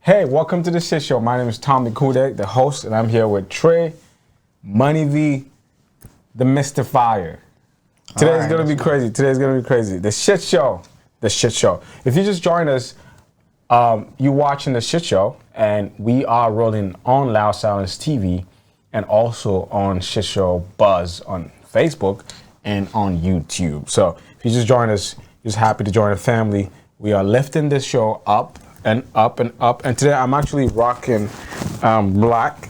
Hey, welcome to the Shit Show. My name is Tommy Culdaet, the host, and I'm here with Tre, Money V, the Mystifier. Today's gonna be crazy. The Shit Show. If you just joined us, you watching the Shit Show, and we are rolling on Loud Silence TV and also on Shit Show Buzz on Facebook and on YouTube. So if you just joined us, just happy to join the family. We are lifting this show up and up and up. And today I'm actually rocking black.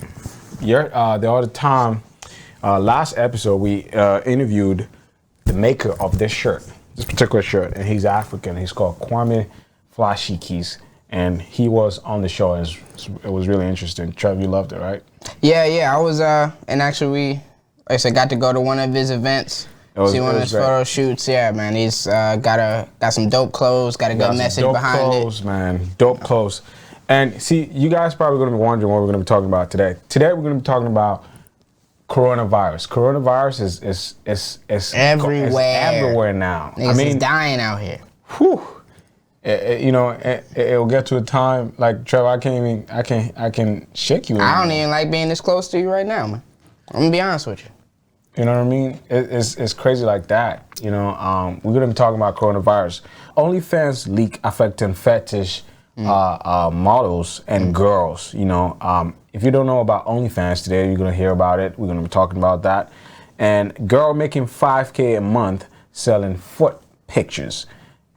The other time, last episode, we interviewed the maker of this particular shirt, and he's African. He's called Kwame Flashikis, and he was on the show. It was really interesting. Trev, you loved it, right? Yeah. I was, and actually we, like I said, got to go to one of his events. See one of his photo shoots. Yeah, man. He's got some dope clothes. Got a good message behind it. Dope clothes, man. Dope clothes. And see, you guys probably going to be wondering what we're going to be talking about today. Today we're going to be talking about coronavirus. Coronavirus is everywhere. It's everywhere now. Niggas is dying out here. Whew. It'll get to a time like Trevor. I can shake you. I don't even like being this close to you right now, man. I'm gonna be honest with you. You know what I mean? It's crazy like that. We're gonna be talking about coronavirus. OnlyFans leak affecting fetish models and girls. If you don't know about OnlyFans today, you're gonna hear about it. We're gonna be talking about that. And girl making $5K a month selling foot pictures.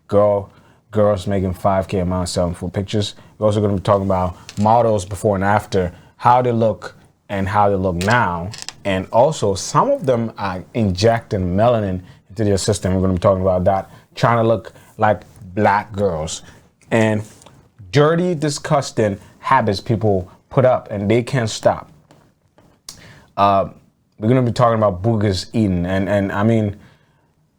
Girls making $5K a month selling foot pictures. We're also gonna be talking about models before and after, how they look and how they look now. And also, some of them are injecting melanin into their system. We're going to be talking about that. Trying to look like black girls. And dirty, disgusting habits people put up and they can't stop. We're going to be talking about boogers eating. And I mean,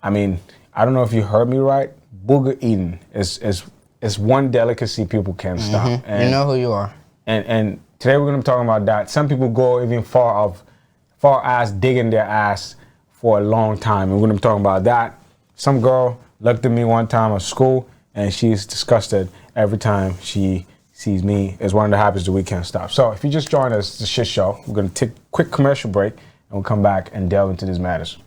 I don't know if you heard me right. Booger eating is one delicacy people can't stop. And, you know who you are. And today we're going to be talking about that. Some people go even far as digging their ass for a long time. And we're gonna be talking about that. Some girl looked at me one time at school and she's disgusted every time she sees me. It's one of the habits that we can't stop. So if you just joined us, the Shit Show, we're gonna take a quick commercial break and we'll come back and delve into these matters.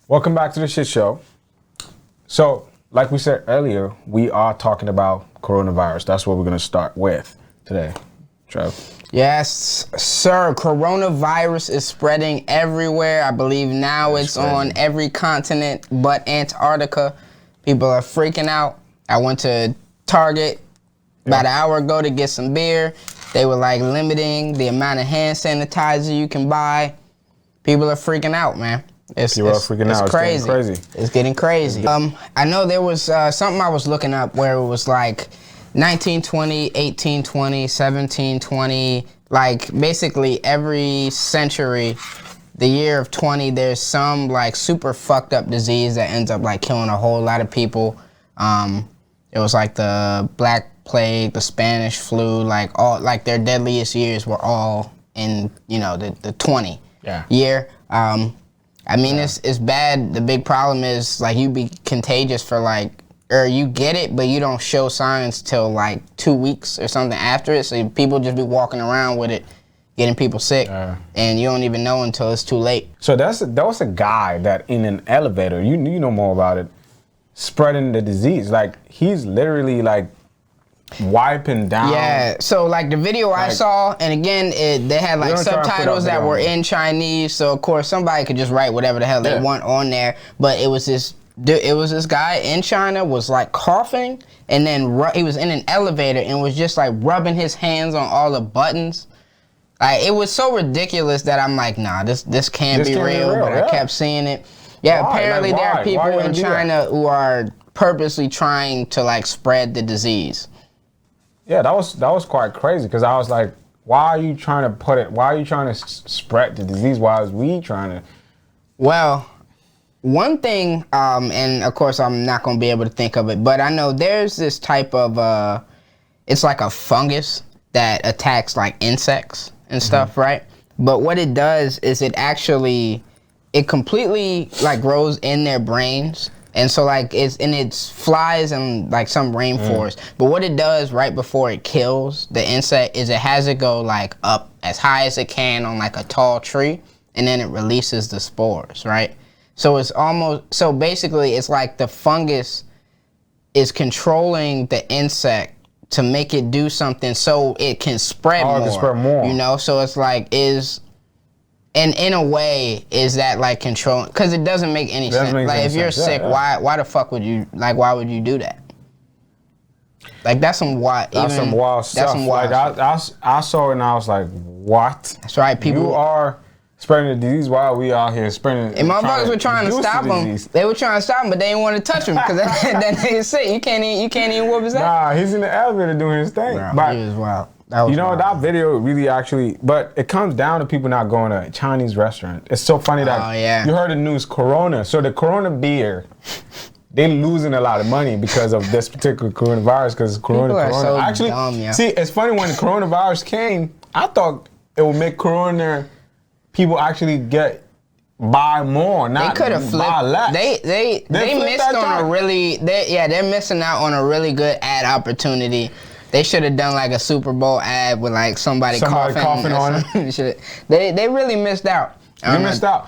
Welcome back to the Shit Show. So, like we said earlier, we are talking about coronavirus. That's what we're going to start with today. Trev. Yes, sir. Coronavirus is spreading everywhere. I believe now it's on every continent but Antarctica. People are freaking out. I went to Target about an hour ago to get some beer. They were like limiting the amount of hand sanitizer you can buy. People are freaking out, man. It's crazy. It's getting crazy. I know there was something I was looking up where it was like 1920, 1820, 1720, like basically every century, the year of 20, there's some like super fucked up disease that ends up like killing a whole lot of people. It was like the Black Plague, the Spanish flu, like all like their deadliest years were all in the 20 year. It's bad. The big problem is like you be contagious for or you get it, but you don't show signs till like 2 weeks or something after it. So people just be walking around with it, getting people sick, and you don't even know until it's too late. So that was a guy that in an elevator, you know more about it, spreading the disease. Like he's literally like wiping down. Yeah, so like the video I saw, and again, they had like subtitles that were in Chinese, so of course somebody could just write whatever the hell they want on there. But it was this guy in China was like coughing, and then he was in an elevator and was just like rubbing his hands on all the buttons. Like it was so ridiculous that I'm like, nah, this can't be real. But I kept seeing it. Yeah, why? Apparently there are people in China who are purposely trying to like spread the disease. Yeah, that was quite crazy because I was like, why are you trying to spread the disease? Why is we trying to? Well, one thing, and of course I'm not going to be able to think of it, but I know there's this type of, it's like a fungus that attacks like insects. and stuff, right? But what it does is it completely like grows in their brains. And so like it's flies in like some rainforest. But what it does right before it kills the insect is it has it go like up as high as it can on like a tall tree, and then it releases the spores, right? So so basically it's like the fungus is controlling the insect to make it do something so it can spread more. It can spread more. You know, so it's like and in a way, is that like controlling? Because it doesn't make any sense. Like if you're sick, why the fuck would you why would you do that? Like that's some wild. That's some wild stuff. That's some wild stuff. I saw it and I was like, what? That's right. You are spreading the disease while we out here spreading. And motherfuckers were trying to stop him. They were trying to stop him, but they didn't want to touch him because that nigga's sick. You can't even whoop his ass. Nah, he's in the elevator doing his thing. Bro, but he was wild. That video really actually, but it comes down to people not going to a Chinese restaurant. It's so funny that you heard the news, Corona. So the Corona beer, they losing a lot of money because of this particular coronavirus, because Corona. So actually, dumb, yeah. See, it's funny when the coronavirus came, I thought it would make Corona people actually buy more, not they could have buy less. They missed on they're missing out on a really good ad opportunity. They should have done like a Super Bowl ad with like somebody coughing on it. They really missed out. They missed out.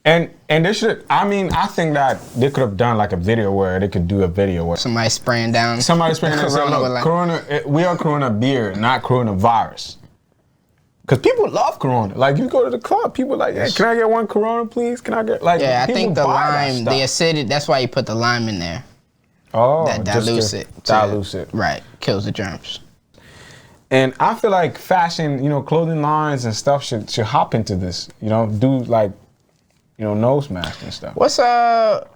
And they should, I think that they could have done like a video where they could do a video where somebody spraying down. Corona, we are Corona beer, not coronavirus. Because people love Corona. Like you go to the club, people like, hey, can I get one Corona, please? Can I get like? Yeah, I think the lime, the acidity. That's why you put the lime in there. Oh, that dilutes it. Dilutes it. Right, kills the germs. And I feel like fashion, clothing lines and stuff should hop into this. Do like, nose masks and stuff. What's the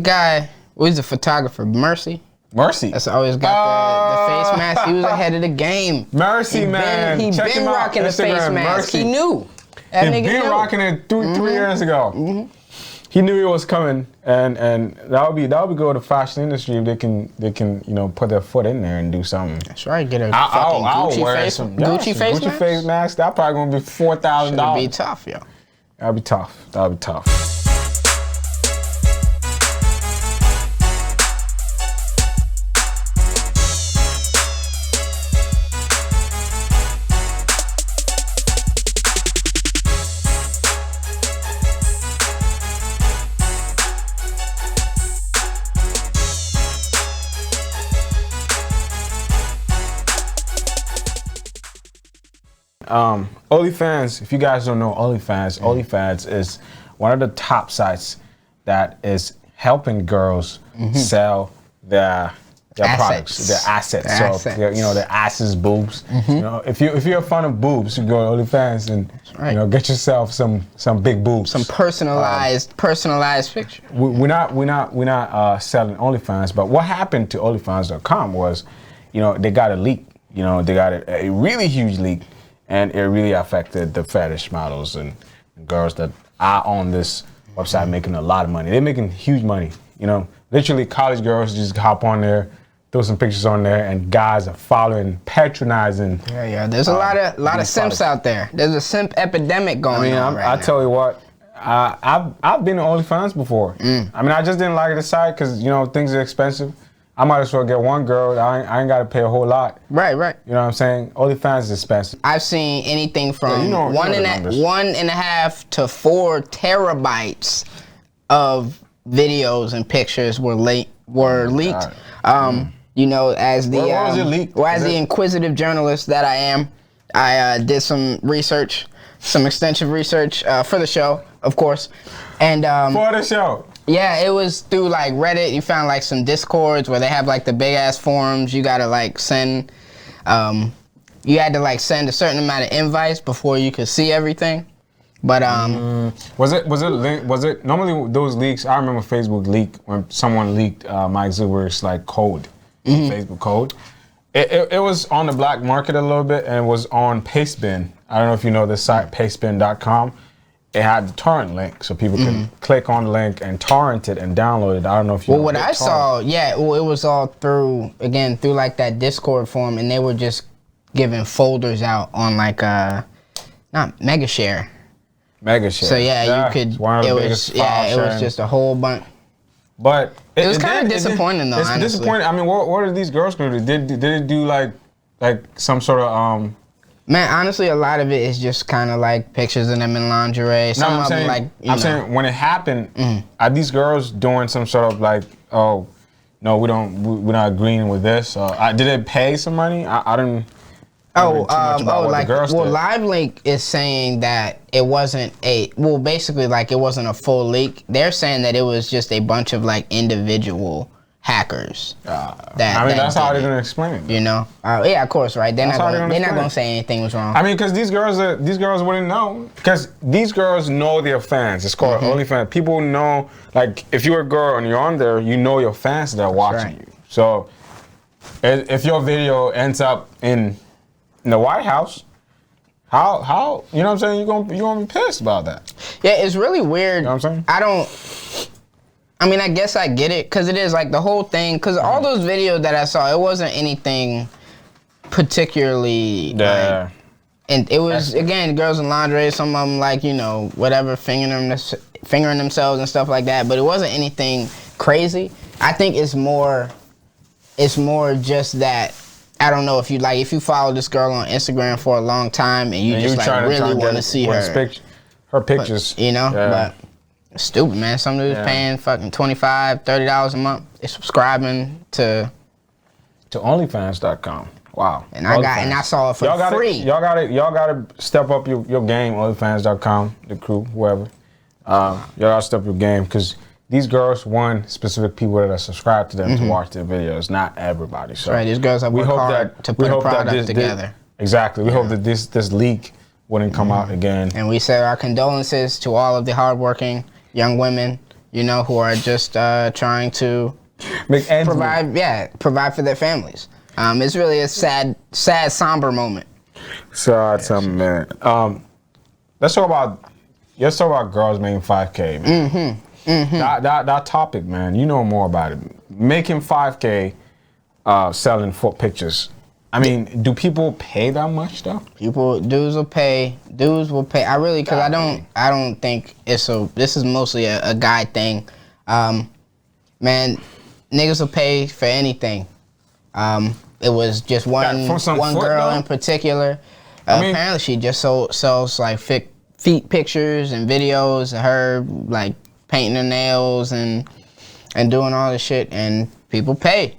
guy? Who's the photographer? Mercy. That's always got the face mask. He was ahead of the game. Mercy, man. He been rocking the face mask. He knew. That nigga been rocking it 3 years ago. He knew it was coming, and that would be good to the fashion industry if they can put their foot in there and do something. That's right. Get a fucking Gucci face mask. That's probably gonna be $4,000. That'd be tough, yo. That'd be tough. OnlyFans, if you guys don't know OnlyFans is one of the top sites that is helping girls sell their products, their assets. So their asses, boobs. If you're a fan of boobs, you go to OnlyFans and get yourself some big boobs. Some personalized picture. We're not selling OnlyFans, but what happened to OnlyFans.com was, they got a leak. They got a really huge leak. And it really affected the fetish models and girls that are on this website making a lot of money. They're making huge money. Literally college girls just hop on there, throw some pictures on there, and guys are following, patronizing. Yeah. There's a lot of simps out there. There's a simp epidemic going on right now. I tell you what, I've been on OnlyFans before. I just didn't like the site because things are expensive. I might as well get one girl. I ain't got to pay a whole lot. Right. You know what I'm saying? OnlyFans is expensive. I've seen anything from 1.5 to 4 terabytes of videos and pictures were leaked. As the inquisitive journalist that I am, I did some research, some extensive research for the show, of course, and for the show. Yeah, it was through like Reddit. You found like some Discords where they have like the big ass forums. You gotta like send, you had to like send a certain amount of invites before you could see everything. But was it normally those leaks? I remember Facebook leaked when someone leaked Mike Zuckerberg's like code, Facebook code. It was on the black market a little bit, and it was on Pastebin. I don't know if you know this site, pastebin.com. It had the torrent link, so people can click on the link and torrent it and download it. I don't know if you. Well, what I saw, it was all through like that Discord forum, and they were just giving folders out on like not mega share. Mega share. So yeah, you could. It was just a whole bunch. But it was kind of disappointing though. It's honestly. disappointing. I mean, what did these girls do? Did it do like some sort of Man, honestly, a lot of it is just kind of like pictures of them in lingerie. Some of them, like, I'm saying when it happened, are these girls doing some sort of like, oh, no, we're not agreeing with this? Did it pay some money? I didn't. Like, well, Live Link is saying that it wasn't basically like it wasn't a full leak. They're saying that it was just a bunch of like individual hackers. That's how they're gonna explain it. You know? Yeah, of course, right? They're not gonna say anything was wrong. I mean, because these girls wouldn't know. Because these girls know their fans. It's called OnlyFans. People know, like, if you're a girl and you're on there, you know your fans that are watching you. So, if your video ends up in the White House, how you know what I'm saying? You're gonna be pissed about that. Yeah, it's really weird. You know what I'm saying? I mean, I guess I get it, because it is like the whole thing, because all those videos that I saw, it wasn't anything particularly like, and it was, again, girls in lingerie, some of them like, you know, whatever, fingering themselves and stuff like that, but it wasn't anything crazy. I think it's more just that, I don't know, if you follow this girl on Instagram for a long time and you just like really want to see her pictures, you know, but it's stupid, man. Some dudes paying fucking $25, $30 a month. They're subscribing to OnlyFans.com. Wow. And I saw it for free. Y'all gotta step up your game. OnlyFans.com, the crew, whoever. Y'all gotta step up your game, because these girls want specific people that are subscribed to them to watch their videos, not everybody. So right, these girls have worked hard to put a product together. Exactly. We hope that this leak wouldn't come out again. And we say our condolences to all of the hardworking young women, you know, who are just trying to provide for their families. It's really a sad, somber moment. Man. Let's talk about girls making 5K, man. That topic, man. You know more about it. Making 5K, selling foot pictures. I mean, do people pay that much though? Dudes will pay. I really, because I don't think this is mostly a guy thing. Man, niggas will pay for anything. It was just one girl in particular. Apparently she just sells like feet pictures and videos of her like painting her nails and doing all this shit, and people pay.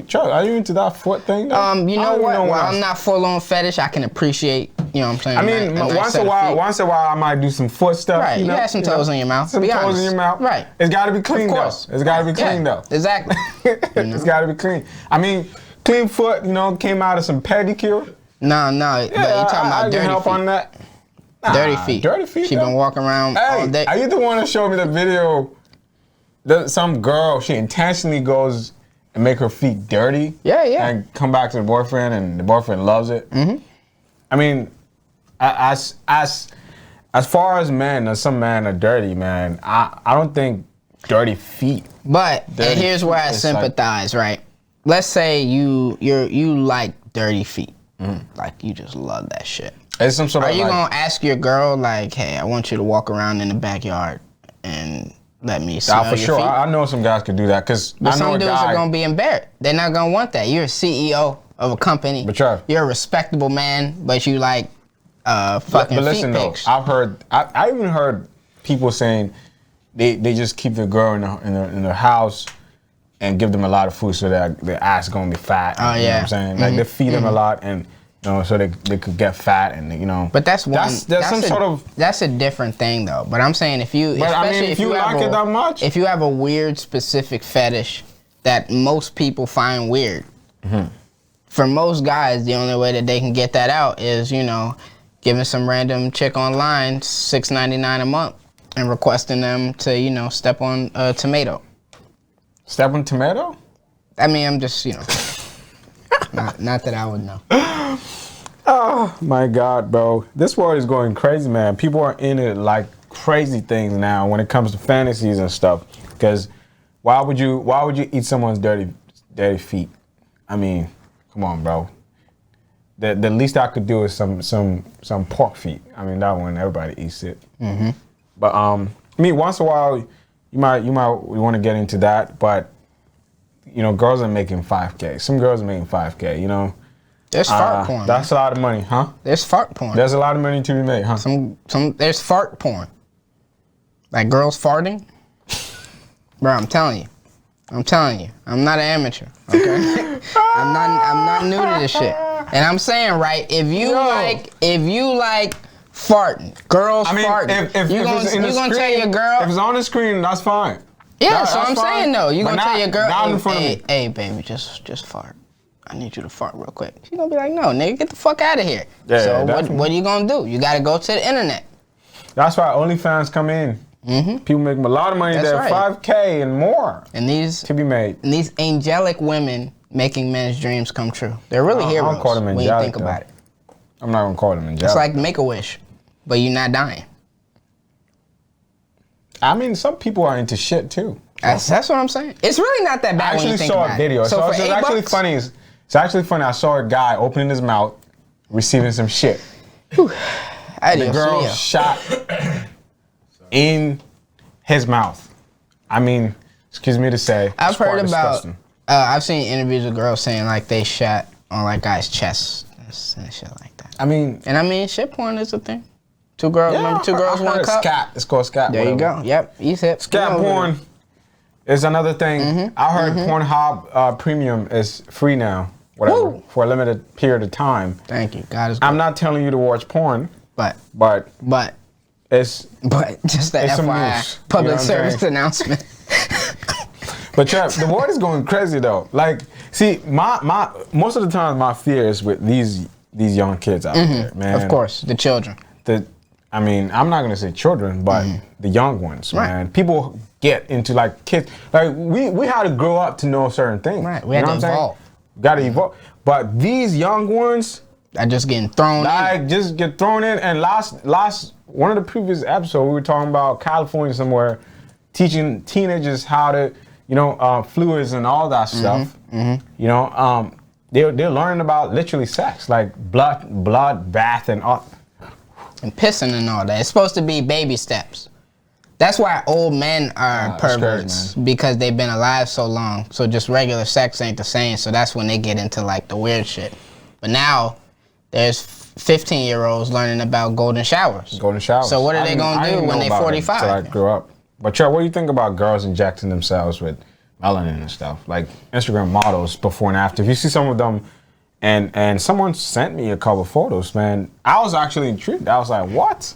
Chuck, are you into that foot thing though? You know what? When I'm not full on fetish, I can appreciate, you know what I'm saying? I mean, once in a while I might do some foot stuff. Right, you have some toes in your mouth. Some toes in your mouth. Right. It's gotta be clean though. It's gotta be clean though. Exactly. It's gotta be clean. I mean, clean foot, you know, came out of some pedicure. No, but you talking about dirty help feet. on that. Dirty feet. Dirty feet. She been walking around all day. Are you the one that showed me the video that some girl, she intentionally goes and make her feet dirty? Yeah. And come back to the boyfriend, and the boyfriend loves it. I mean, as far as men, some men are dirty, man. I don't think dirty feet. But and here's where I sympathize, right? Let's say you like dirty feet. Like you just love that shit. It's some sort of. Are you gonna ask your girl like, hey, I want you to walk around in the backyard and let me smell your feet? I know some guys could do that, because some dudes are gonna be embarrassed. They're not gonna want that. You're a CEO of a company. But you're a respectable man, but you like fucking feet pics. Though, I even heard people saying they just keep their girl in their house and give them a lot of food so that their ass is gonna be fat. Oh, you know what I'm saying? Like they feed them a lot, and you know, so they could get fat, and you know. But that's a different thing though. But I'm saying if you like it that much, if you have a weird specific fetish that most people find weird, for most guys the only way that they can get that out is, you know, giving some random chick online $6.99 a month and requesting them to, you know, step on a tomato. Step on tomato? I mean, I'm just, you know, not that I would know. Oh my God, bro! This world is going crazy, man. People are into like crazy things now when it comes to fantasies and stuff. Because why would you eat someone's dirty feet? I mean, come on, bro. the least I could do is some pork feet. I mean, that one everybody eats it. Mm-hmm. But I mean, once in a while, you might want to get into that. But you know, girls are making $5K. Some girls are making $5K. You know, there's fart porn. That's a lot of money, huh? There's fart porn. There's a lot of money to be made, huh? There's fart porn. Like girls farting. Bro, I'm telling you, I'm not an amateur. Okay, I'm not new to this shit. And I'm saying, right, if you like farting, girls farting, you gonna tell your girl. If it's on the screen, that's fine. Yeah, so I'm saying though, you gonna tell your girl, hey, baby, just fart. I need you to fart real quick. She gonna be like, no, nigga, get the fuck out of here. Yeah, so what are you gonna do? You gotta go to the internet. That's why OnlyFans come in. Mm-hmm. People make a lot of money there, right. $5K and more. And these to be made. And these angelic women making men's dreams come true. They're really heroes. I don't call them angelic, when you think about it. I'm not gonna call them angelic. It's like Make-A-Wish, but you're not dying. I mean, some people are into shit too. That's what I'm saying. It's really not that bad. I actually saw a video. So it's actually funny. It's actually funny. I saw a guy opening his mouth, receiving some shit. The girl shot in his mouth. I mean, excuse me to say. I've heard about. I've seen interviews with girls saying like they shot on like guys' chests and shit like that. I mean, shit porn is a thing. Two girls, remember Two Girls, One Cup? Scat. It's called scat. There you go. Yep, he's hip. Scat porn is another thing. Mm-hmm. I heard Pornhub Premium is free now, whatever, for a limited period of time. Thank you. God is good. I'm not telling you to watch porn, but it's just that FYI public service announcement. But Trev, the world is going crazy though. Like, see, my most of the time my fear is with these young kids out there, man. Of course, the children. I mean, I'm not gonna say children, but the young ones, man. People get into like kids. Like we had to grow up to know certain things. Right. We had to evolve. Got to evolve. But these young ones are just getting thrown in. Just get thrown in. And last one of the previous episodes, we were talking about California somewhere, teaching teenagers how to, fluids and all that stuff. You know, they're learning about literally sex, like blood bath and all. And pissing and all that. It's supposed to be baby steps. That's why old men are perverts, because they've been alive so long. So just regular sex ain't the same. So that's when they get into like the weird shit. But now there's 15-year-olds learning about golden showers. Golden showers. So what are they gonna do when they 45? Until I grew up. But Trev, what do you think about girls injecting themselves with melanin and stuff? Like Instagram models before and after. If you see some of them. And someone sent me a couple of photos, man. I was actually intrigued. I was like, what?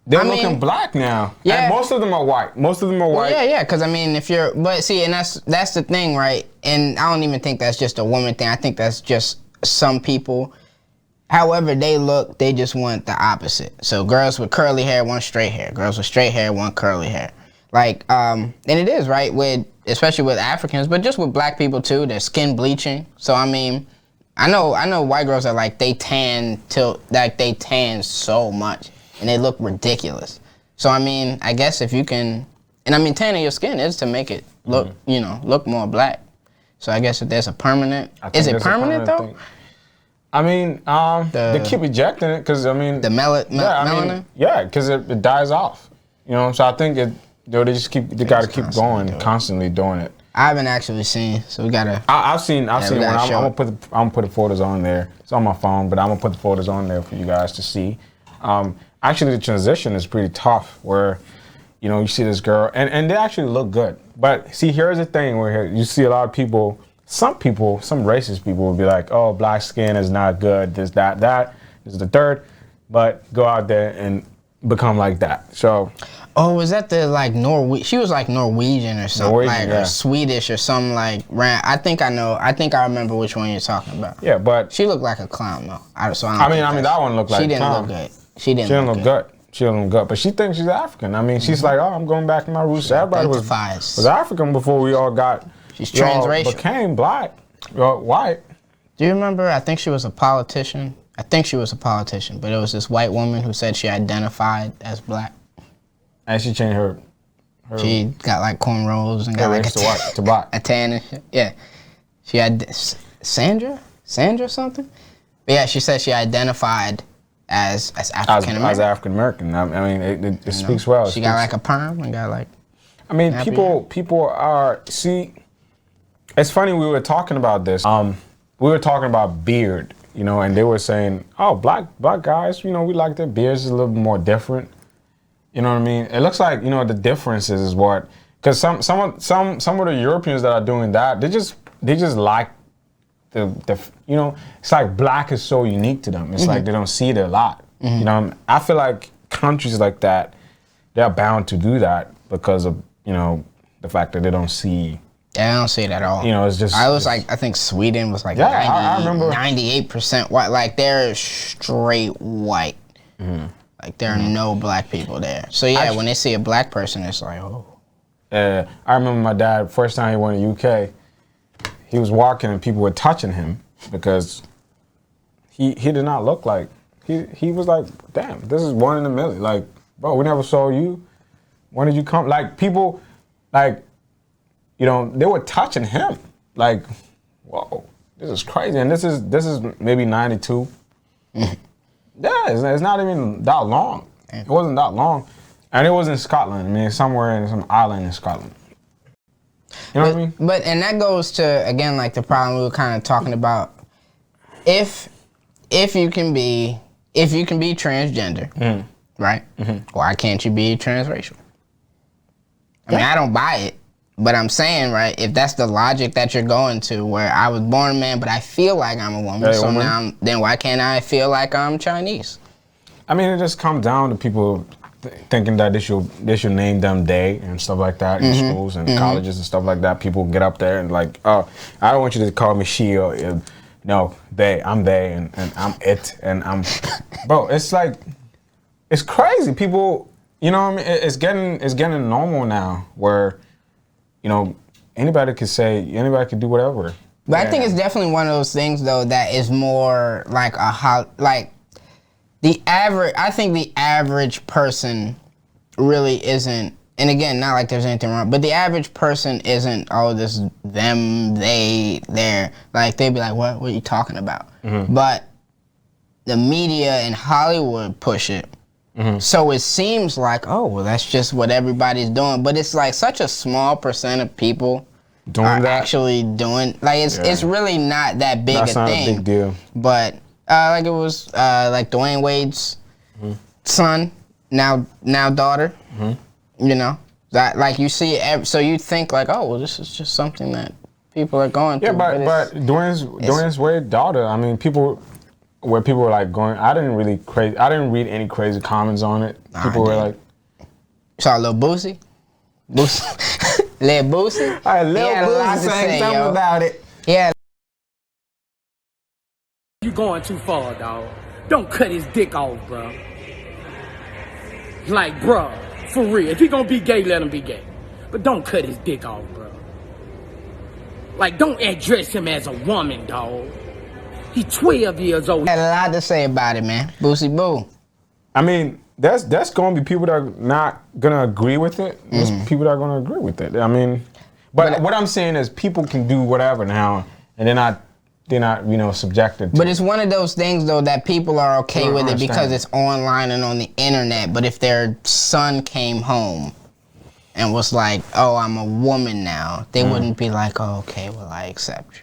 They're looking black now. Yeah. And most of them are white. Well, yeah, because I mean, and that's the thing, right? And I don't even think that's just a woman thing. I think that's just some people. However they look, they just want the opposite. So girls with curly hair want straight hair. Girls with straight hair want curly hair. Like, and it is, right, especially with Africans, but just with black people too, they're skin bleaching. So I mean, I know white girls are like they tan so much and they look ridiculous. So I mean, I guess if you can, and I mean tanning your skin is to make it look, look more black. So I guess if there's a permanent, is it permanent though? Thing. I mean, they keep ejecting it because I mean the melanin. Because it dies off. So I think they gotta keep going, constantly doing it. I haven't actually seen, so we gotta. I've seen one. I'm gonna put the photos on there. It's on my phone, but I'm gonna put the photos on there for you guys to see. Actually, the transition is pretty tough. Where, you see this girl, and they actually look good. But see, here's the thing: where you see a lot of people, some racist people will be like, "Oh, black skin is not good. This, that, this is the third," but go out there and become like that. So. Oh, was that the like She was like Norwegian or something, or Swedish or something like. I think I know. I think I remember which one you're talking about. Yeah, but she looked like a clown though. I mean that one looked like she didn't look good. She didn't look good. She didn't look good, but she thinks she's African. I mean, she's like, oh, I'm going back to my roots. Everybody was African before we all got. She's transracial. Became black, white. Do you remember? I think she was a politician. But it was this white woman who said she identified as black. And she changed her. She got like cornrows and got like a tan and shit. Yeah. She had Sandra something. But yeah, she said she identified as African American. As African American. I mean, it speaks well. She got like a perm and got like. I mean, people are, see, it's funny, we were talking about this. We were talking about beard, you know, and they were saying, oh, black guys, you know, we like their beards a little bit more different. You know what I mean? It looks like, you know, the differences is what, because some of the Europeans that are doing that, they just like the you know, it's like black is so unique to them. It's like they don't see it a lot. You know, I feel like countries like that, they're bound to do that because of, you know, the fact that they don't see. Yeah, I don't see it at all. You know, it's just. I think Sweden was like I remember 98% white. Like they're straight white. Like there are no black people there. So yeah, when they see a black person, it's like, oh. I remember my dad, first time he went to UK, he was walking and people were touching him because he did not look like, he was like, damn, this is one in a million. Like, bro, we never saw you. When did you come? Like, people, like, you know, they were touching him. Like, whoa, this is crazy. And this is maybe 92. Yeah, it's not even that long. It wasn't that long. And it was in Scotland. I mean, somewhere in some island in Scotland. You know what I mean? But, and that goes to, again, like the problem we were kind of talking about. If you can be transgender, right? Why can't you be transracial? I mean, I don't buy it, but I'm saying, right, if that's the logic that you're going to, where I was born a man, but I feel like I'm a woman, so now, then why can't I feel like I'm Chinese? I mean, it just comes down to people thinking that they should name them they and stuff like that in schools and colleges and stuff like that. People get up there and like, oh, I don't want you to call me she or, no, they, I'm they, and I'm it, and I'm, bro, it's like, it's crazy. People, you know what I mean? It's getting normal now where, you know, anybody could could do whatever. But I think it's definitely one of those things though that is more like I think the average person really isn't, and again, not like there's anything wrong, but the average person isn't, oh, this them, they, there. Like they'd be like, what are you talking about? But the media in Hollywood push it. So it seems like, oh, well, that's just what everybody's doing. But it's like such a small percent of people actually doing, like it's really not that big a thing. That's not a big deal. But like it was like Dwayne Wade's son, now daughter, you know, that like you see, so you think like, oh, well, this is just something that people are going through. Yeah, but Dwayne Wade's daughter, I mean, people were like going, I didn't read any crazy comments on it. People were like, saw Lil Boosie? Lil Boosie? All right, Lil Boosie saying something about it. Yeah. You going too far, dog. Don't cut his dick off, bro. Like, bro, for real. If he gonna be gay, let him be gay. But don't cut his dick off, bro. Like, don't address him as a woman, dog. He's 12 years old. Had a lot to say about it, man. Boosie Boo. I mean, that's going to be people that are not going to agree with it. There's people that are going to agree with it. I mean, but what I'm saying is people can do whatever now, and they're not, you know, subjected to. But it's one of those things, though, that people are okay with it because it's online and on the internet. But if their son came home and was like, oh, I'm a woman now, they wouldn't be like, oh, okay, well, I accept you.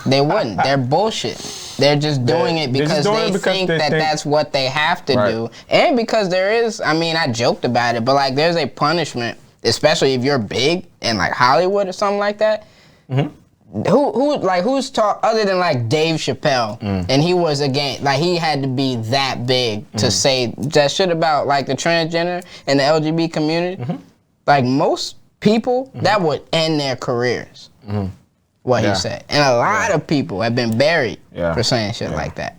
They wouldn't. They're bullshit. They're just doing it because they think that that's what they have to do. And because there is, I mean, I joked about it, but like there's a punishment, especially if you're big in like Hollywood or something like that. Who's taught other than like Dave Chappelle, and he was like he had to be that big to say that shit about like the transgender and the LGBT community. Like most people, that would end their careers. What he said. And a lot of people have been buried for saying shit like that.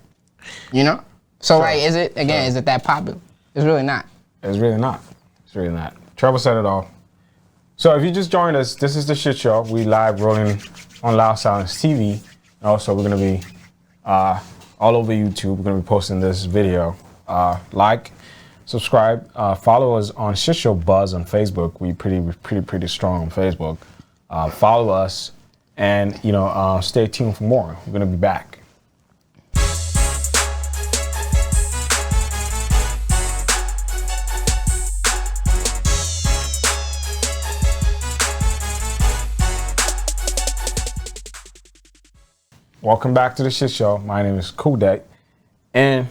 You know? So like, is it that popular? It's really not. It's really not. It's really not. Trevor said it all. So if you just joined us, this is The Shit Show. We live rolling on Loud Silence TV. And also we're gonna be all over YouTube. We're gonna be posting this video. Like, subscribe, follow us on Shit Show Buzz on Facebook. We pretty strong on Facebook. Follow us. And, you know, stay tuned for more. We're going to be back. Welcome back to the shit show. My name is Culdaet, and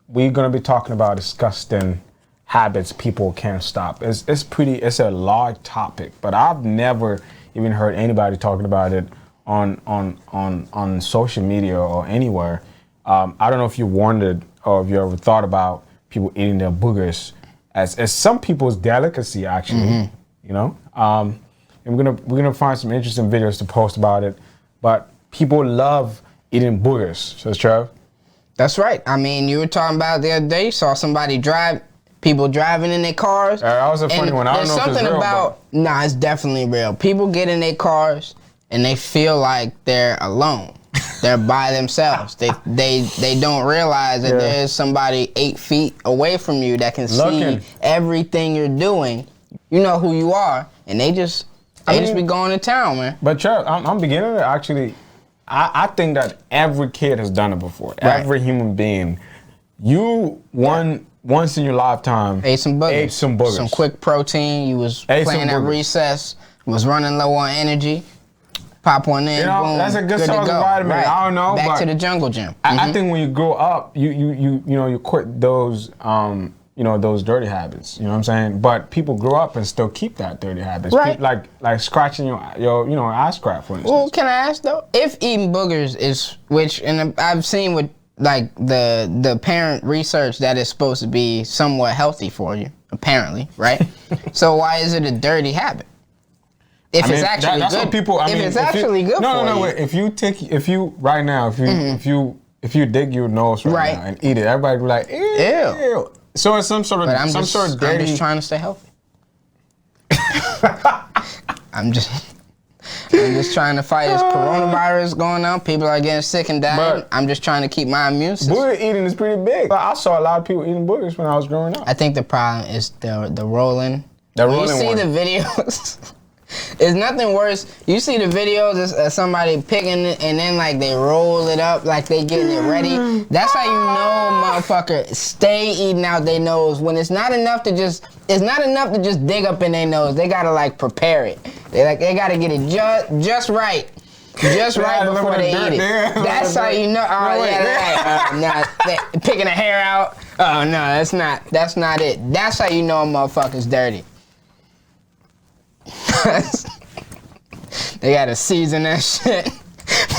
we're gonna be talking about disgusting habits people can't stop. It's a large topic, but I've never even heard anybody talking about it on social media or anywhere. I don't know if you wondered or if you ever thought about people eating their boogers as some people's delicacy, actually. You know, and we're gonna find some interesting videos to post about it. But people love eating boogers. So, Trev? That's right. I mean, you were talking about the other day, you saw people driving in their cars. That was a funny one. I don't know if it's real, Nah, it's definitely real. People get in their cars and they feel like they're alone. They're by themselves. They don't realize that there's somebody 8 feet away from you that can see everything you're doing. You know who you are, and they just be going to town, man. But Trev, I'm beginning to actually. I think that every kid has done it before. Right. Every human being. Once in your lifetime ate some boogers. Some quick protein. You was playing at recess. Was running low on energy. Pop one in. Boom. That's a good source of vitamin. Right. I don't know. Back to the jungle gym. I think when you grow up, you quit those those dirty habits. You know what I'm saying? But people grow up and still keep that dirty habits. Right. Like scratching your ass crack, for instance. Well, can I ask though, if eating boogers is I've seen with like the parent research that is supposed to be somewhat healthy for you, apparently, right? So why is it a dirty habit? If it's actually good. What people, if it's actually good for you. No, wait. If you dig your nose right now and eat it, everybody be like, ew. So it's some sort of dirty. I'm just trying to stay healthy. I'm just trying to fight this coronavirus going on. People are getting sick and dying. I'm just trying to keep my immune system. Booger eating is pretty big. I saw a lot of people eating boogers when I was growing up. I think the problem is the rolling. You see the videos. It's nothing worse. You see the videos of somebody picking it and then like they roll it up like they getting it ready. That's how you know, motherfucker, stay eating out their nose when it's not enough to just dig up in their nose. They gotta like prepare it. They gotta get it just right. Just right before they eat it. That's how you know. Picking a hair out. Oh no, that's not it. That's how you know a motherfucker's dirty. They gotta season that shit.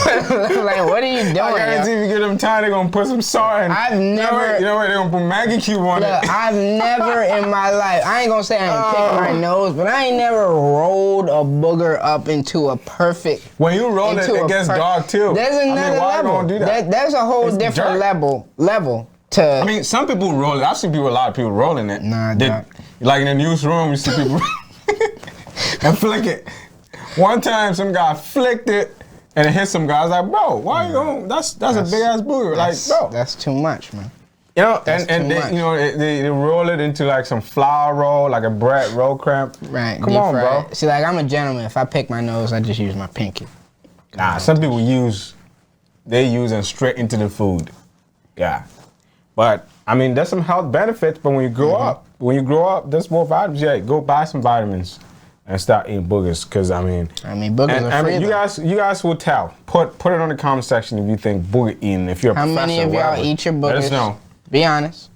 Like, what are you doing? I guarantee if you give them time, they're gonna put some salt in. I've never. You know what? They're gonna put Maggie cube on it. I've never in my life. I ain't gonna say I ain't picked my nose, but I ain't never rolled a booger up into a perfect. When you roll it, it gets dark too. There's another level. Gonna do that? There's a whole different level to. I mean, some people roll it. I've seen a lot of people rolling it. Nah, like in the newsroom, you see people. And flick it. One time, some guy flicked it, and it hit some guy. I was like, bro, why you going? That's a big ass booger. Like, bro, that's too much, man. You know, and they roll it into like some flour roll, like a bread roll cramp. Right. Come on, bro. See, like I'm a gentleman. If I pick my nose, I just use my pinky. Nah, some people use them straight into the food. Yeah. But I mean, there's some health benefits. But when you grow up, there's more vitamins. Yeah, go buy some vitamins. And start eating boogers, because I mean boogers are free. You guys will tell. Put it on the comment section if you think booger eating. If you're a professor, how many of y'all eat your boogers? Let us know. Be honest.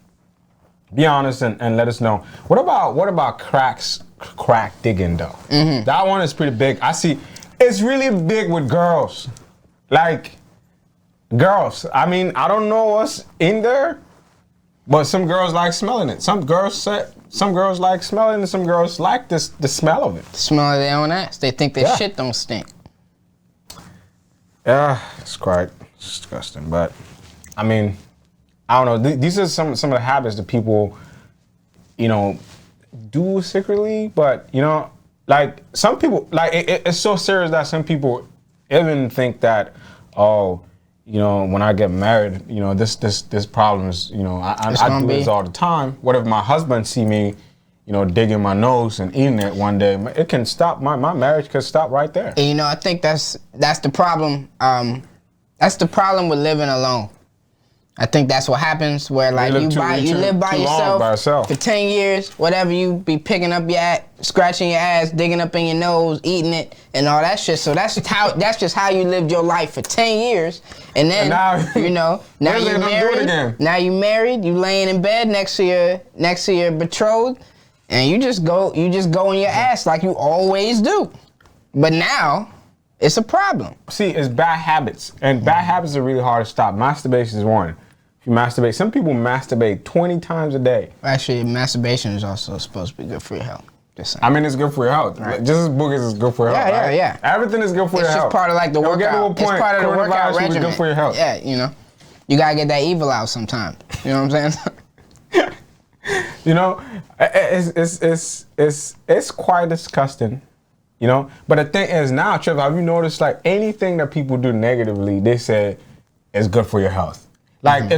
Be honest and let us know. What about crack digging though? That one is pretty big. I see. It's really big with girls. Like girls. I mean, I don't know what's in there, but some girls like smelling it. Some girls like smelling it, some girls like the smell of it. The smell of their own ass. They think their shit don't stink. Yeah, it's quite disgusting. But, I mean, I don't know. These are some of the habits that people, do secretly. But, like, some people, like, it's so serious that some people even think that, when I get married, this problem is, I do this all the time. What if my husband see me, digging my nose and eating it one day? It can stop, my marriage could stop right there. And, I think that's the problem. That's the problem with living alone. I think that's what happens where like you live by yourself for 10 years, whatever, you be picking up scratching your ass, digging up in your nose, eating it, and all that shit. So that's just how you lived your life for 10 years. And then, now you're married. Now you married, you laying in bed next to your betrothed, and you just go in your ass like you always do. But now, it's a problem. See, it's bad habits. And bad habits are really hard to stop. Masturbation is one. If you masturbate, some people masturbate 20 times a day. Actually, masturbation is also supposed to be good for your health. Just saying. I mean, it's good for your health. Right. Just as boogers is good for your health. Right? Yeah. Everything is good for your health. It's just part of like the workout. It's part of the workout regimen. Good for your health. Yeah, you gotta get that evil out sometimes. You know what I'm saying? It's quite disgusting. But the thing is now, Trevor, have you noticed like anything that people do negatively, they say is good for your health. Like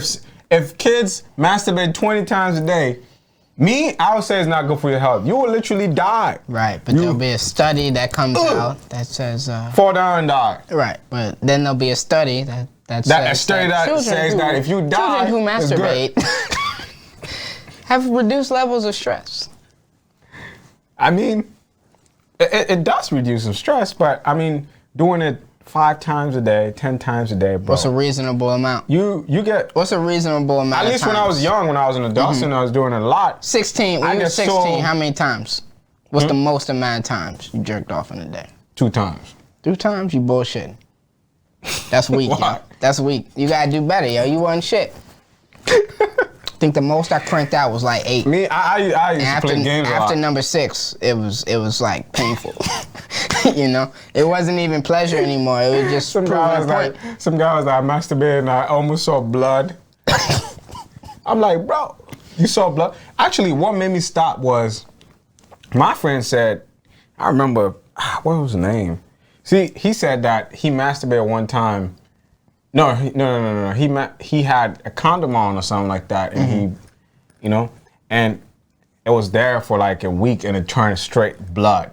if kids masturbate 20 times a day, I would say it's not good for your health. You will literally die. Right, but there'll be a study that comes out that says fall down and die. Right, but then there'll be a study that says that if you die, children who masturbate have reduced levels of stress. I mean, it does reduce some stress, but I mean, doing it 5 times a day, 10 times a day, bro. What's a reasonable amount? You get... What's a reasonable amount? At least when I was young, when I was an adult, and I was doing it a lot. 16. When you were 16, how many times? What's the most amount of times you jerked off in a day? 2 times. 2 times? You bullshitting. That's weak, yo. That's weak. You gotta do better, yo. You wasn't shit. I think the most I cranked out was like 8. Me, I used to play games a lot. After number 6, it was like painful. It wasn't even pleasure anymore. It was just some guy was like, I masturbated and I almost saw blood. I'm like, bro, you saw blood? Actually, what made me stop was my friend said, I remember, what was his name? See, he said that he masturbated one time. No. He had a condom on or something like that, and and it was there for like a week, and it turned straight blood.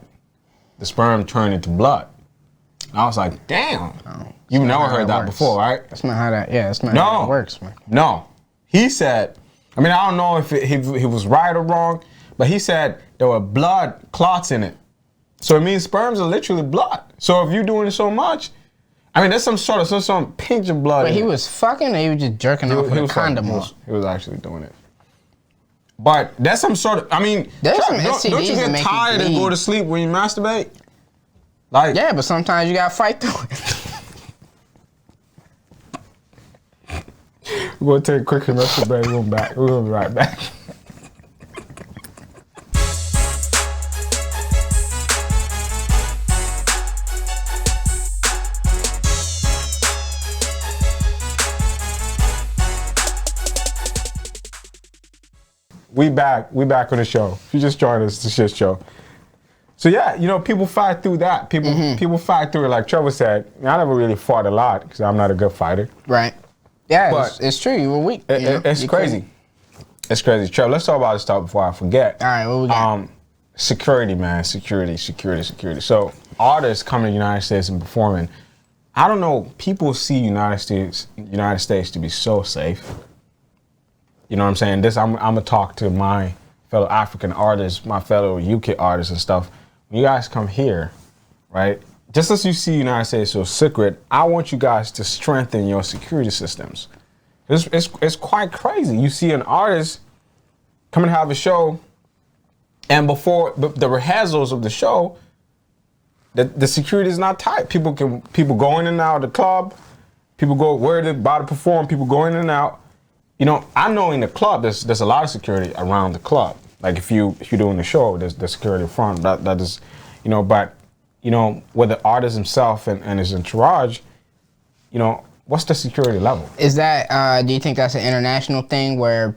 The sperm turned into blood. And I was like, damn. You've never heard that before, right? That's not how that. Yeah, that's not how that works, man. No, he said. I mean, I don't know if he was right or wrong, but he said there were blood clots in it. So it means sperms are literally blood. So if you're doing it so much. I mean, there's some pinch of blood. But he was fucking, or he was just jerking off with a condom on? He was actually doing it. But there's some sort of, I mean, don't you get tired and go to sleep when you masturbate? Like, yeah, but sometimes you gotta fight through it. We're gonna take a quick commercial break. We're gonna be right back. We back on the show. If you just joined us, it's the shit show. So yeah, people fight through that. People fight through it. Like Trevor said, I never really fought a lot because I'm not a good fighter. Right. Yeah, but it's true. You were weak. It's crazy. It's crazy. Trevor, let's talk about this stuff before I forget. All right, what we got? Security, man. Security. So artists coming to the United States and performing. I don't know. People see United States to be so safe. You know what I'm saying? I'm gonna talk to my fellow African artists, my fellow UK artists and stuff. When you guys come here, right? Just as you see United States so secret, I want you guys to strengthen your security systems. It's quite crazy. You see an artist come and have a show, and before the rehearsals of the show, the security is not tight. People go in and out of the club. People go where they're about to perform. People go in and out. I know in the club there's a lot of security around the club. Like if you're doing the show, there's the security in front. That is, but with the artist himself and his entourage, what's the security level? Is that? Do you think that's an international thing where,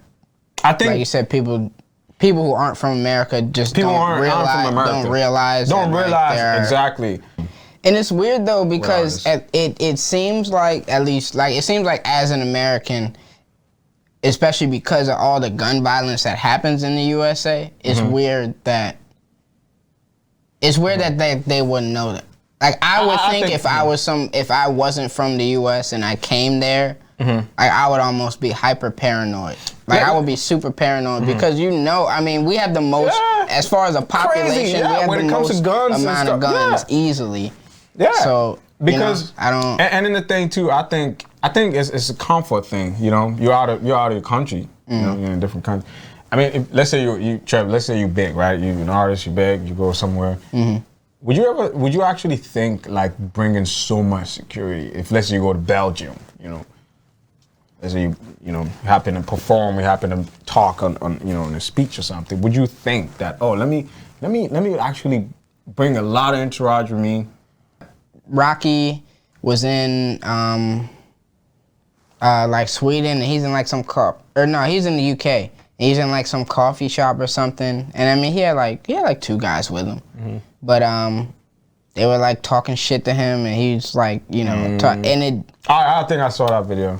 I think, like you said, people who aren't from America just don't realize exactly. And it's weird though because it seems like as an American. Especially because of all the gun violence that happens in the USA, it's weird that they wouldn't know that. Like I would think if I wasn't from the US and I came there, I would almost be hyper paranoid. Like I would be super paranoid because I mean, we have the most as far as a population. We have when the it comes most to guns amount of guns easily. Yeah. So because I don't. And then the thing too, I think it's a comfort thing. You know, you're out of your country. You know, you're in a different country. I mean, let's say Trev, let's say you're big, right? You're an artist, you're big, you go somewhere. Would you actually think like bringing so much security if let's say you go to Belgium, you know, let's say you happen to perform, you happen to talk on in a speech or something, would you think that let me actually bring a lot of entourage with me? Rocky was in like Sweden, and he's in like some he's in the UK. And he's in like some coffee shop or something, and I mean he had like 2 guys with him, but they were like talking shit to him, and he was like I think I saw that video.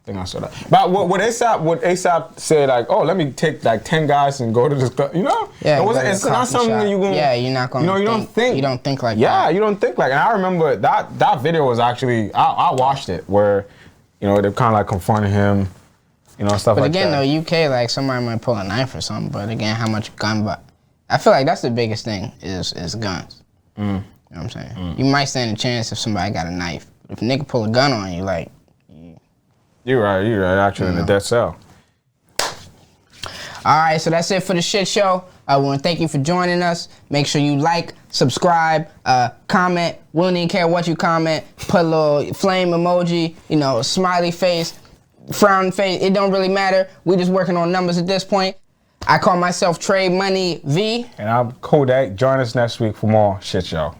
But what ASAP said, like, let me take like 10 guys and go to this club, you know? Yeah, it's not something that you're gonna. Yeah, you're not gonna. You don't think like that. Yeah, you don't think like. And I remember that video was actually I watched it where, they're kind of like confronting him, stuff but like that. But again, though, UK, like somebody might pull a knife or something. But again, how much gun? But I feel like that's the biggest thing is guns. You know what I'm saying? You might stand a chance if somebody got a knife. But if a nigga pull a gun on you, like. You're right. Actually, in the death cell. All right, so that's it for the shit show. I want to thank you for joining us. Make sure you like, subscribe, comment. We don't even care what you comment. Put a little flame emoji, smiley face, frown face. It don't really matter. We just working on numbers at this point. I call myself Tre Money V. And I'm Culdaet. Join us next week for more shit show.